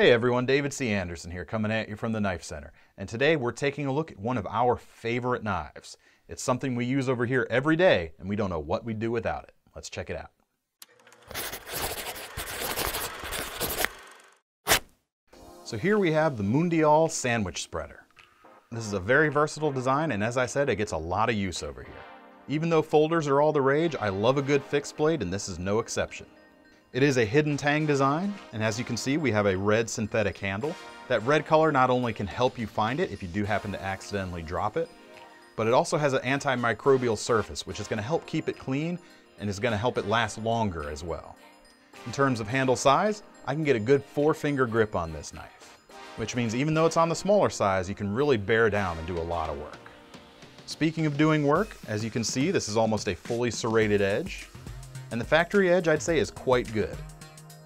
Hey everyone, David C. Anderson here, coming at you from the Knife Center. And today we're taking a look at one of our favorite knives. It's something we use over here every day, and we don't know what we'd do without it. Let's check it out. So here we have the Mundial Sandwich Spreader. This is a very versatile design, and as I said, it gets a lot of use over here. Even though folders are all the rage, I love a good fixed blade, and this is no exception. It is a hidden tang design, and as you can see, we have a red synthetic handle. That red color not only can help you find it if you do happen to accidentally drop it, but it also has an antimicrobial surface, which is going to help keep it clean and is going to help it last longer as well. In terms of handle size, I can get a good 4-finger grip on this knife, which means even though it's on the smaller size, you can really bear down and do a lot of work. Speaking of doing work, as you can see, this is almost a fully serrated edge. And the factory edge, I'd say, is quite good.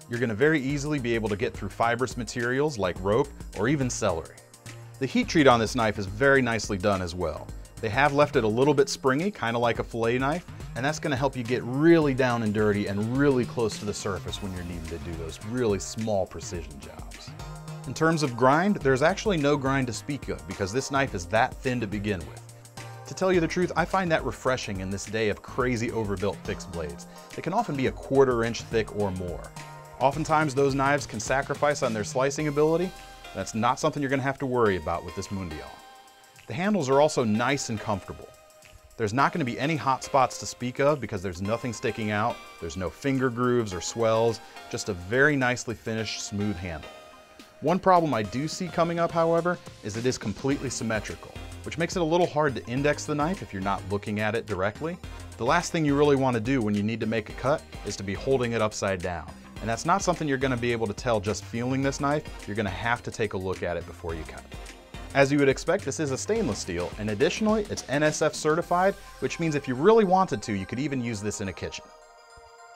You're going to very easily be able to get through fibrous materials like rope or even celery. The heat treat on this knife is very nicely done as well. They have left it a little bit springy, kind of like a fillet knife, and that's going to help you get really down and dirty and really close to the surface when you're needing to do those really small precision jobs. In terms of grind, there's actually no grind to speak of because this knife is that thin to begin with. To tell you the truth, I find that refreshing in this day of crazy overbuilt fixed blades. They can often be a 1/4 inch thick or more. Oftentimes those knives can sacrifice on their slicing ability. That's not something you're going to have to worry about with this Mundial. The handles are also nice and comfortable. There's not going to be any hot spots to speak of because there's nothing sticking out. There's no finger grooves or swells, just a very nicely finished, smooth handle. One problem I do see coming up, however, is it is completely symmetrical, which makes it a little hard to index the knife if you're not looking at it directly. The last thing you really want to do when you need to make a cut is to be holding it upside down. And that's not something you're going to be able to tell just feeling this knife. You're going to have to take a look at it before you cut. As you would expect, this is a stainless steel, and additionally, it's NSF certified, which means if you really wanted to, you could even use this in a kitchen.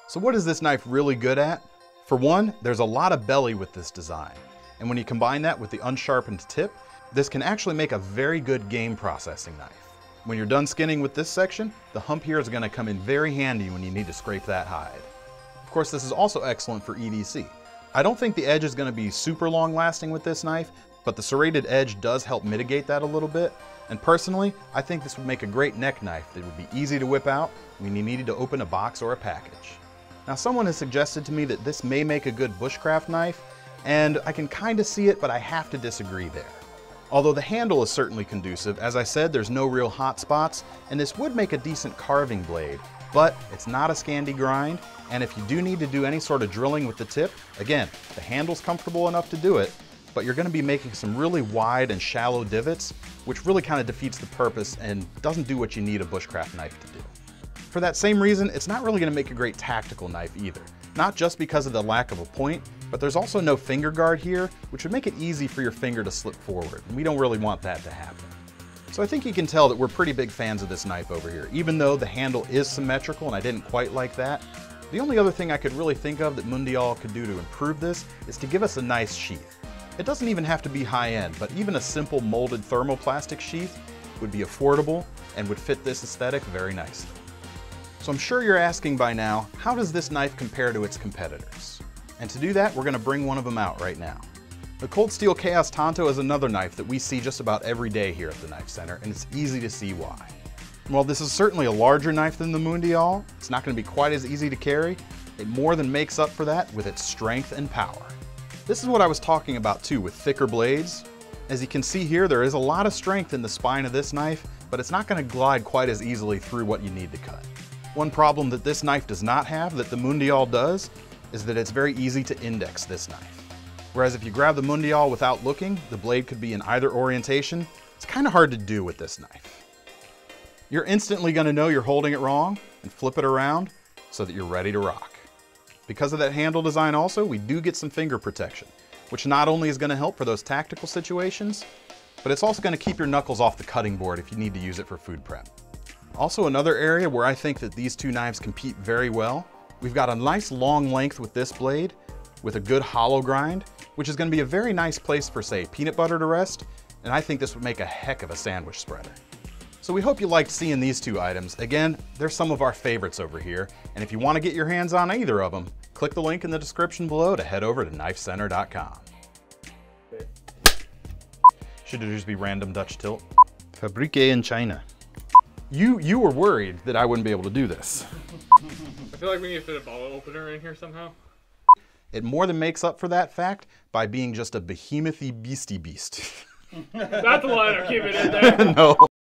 So what is this knife really good at? For one, there's a lot of belly with this design. And when you combine that with the unsharpened tip, this can actually make a very good game processing knife. When you're done skinning with this section, the hump here is going to come in very handy when you need to scrape that hide. Of course, this is also excellent for EDC. I don't think the edge is going to be super long lasting with this knife, but the serrated edge does help mitigate that a little bit. And personally, I think this would make a great neck knife that would be easy to whip out when you needed to open a box or a package. Now, someone has suggested to me that this may make a good bushcraft knife, and I can kind of see it, but I have to disagree there. Although the handle is certainly conducive, as I said, there's no real hot spots, and this would make a decent carving blade, but it's not a Scandi grind, and if you do need to do any sort of drilling with the tip, again, the handle's comfortable enough to do it, but you're going to be making some really wide and shallow divots, which really kind of defeats the purpose and doesn't do what you need a bushcraft knife to do. For that same reason, it's not really going to make a great tactical knife either. Not just because of the lack of a point, but there's also no finger guard here, which would make it easy for your finger to slip forward, and we don't really want that to happen. So I think you can tell that we're pretty big fans of this knife over here, even though the handle is symmetrical and I didn't quite like that. The only other thing I could really think of that Mundial could do to improve this is to give us a nice sheath. It doesn't even have to be high-end, but even a simple molded thermoplastic sheath would be affordable and would fit this aesthetic very nicely. So I'm sure you're asking by now, how does this knife compare to its competitors? And to do that, we're going to bring one of them out right now. The Cold Steel Chaos Tanto is another knife that we see just about every day here at the Knife Center, and it's easy to see why. While this is certainly a larger knife than the Mundial, it's not going to be quite as easy to carry. It more than makes up for that with its strength and power. This is what I was talking about too with thicker blades. As you can see here, there is a lot of strength in the spine of this knife, but it's not going to glide quite as easily through what you need to cut. One problem that this knife does not have that the Mundial does is that it's very easy to index this knife. Whereas if you grab the Mundial without looking, the blade could be in either orientation. It's kind of hard to do with this knife. You're instantly going to know you're holding it wrong and flip it around so that you're ready to rock. Because of that handle design also, we do get some finger protection, which not only is going to help for those tactical situations, but it's also going to keep your knuckles off the cutting board if you need to use it for food prep. Also, another area where I think that these two knives compete very well, we've got a nice long length with this blade with a good hollow grind, which is going to be a very nice place for, say, peanut butter to rest, and I think this would make a heck of a sandwich spreader. So we hope you liked seeing these two items. Again, they're some of our favorites over here, and if you want to get your hands on either of them, click the link in the description below to head over to KnifeCenter.com. Should it just be random Dutch tilt? Fabrique in China. You were worried that I wouldn't be able to do this. I feel like we need to fit a bottle opener in here somehow. It more than makes up for that fact by beastie beast. That's the line I'm keeping in there. No.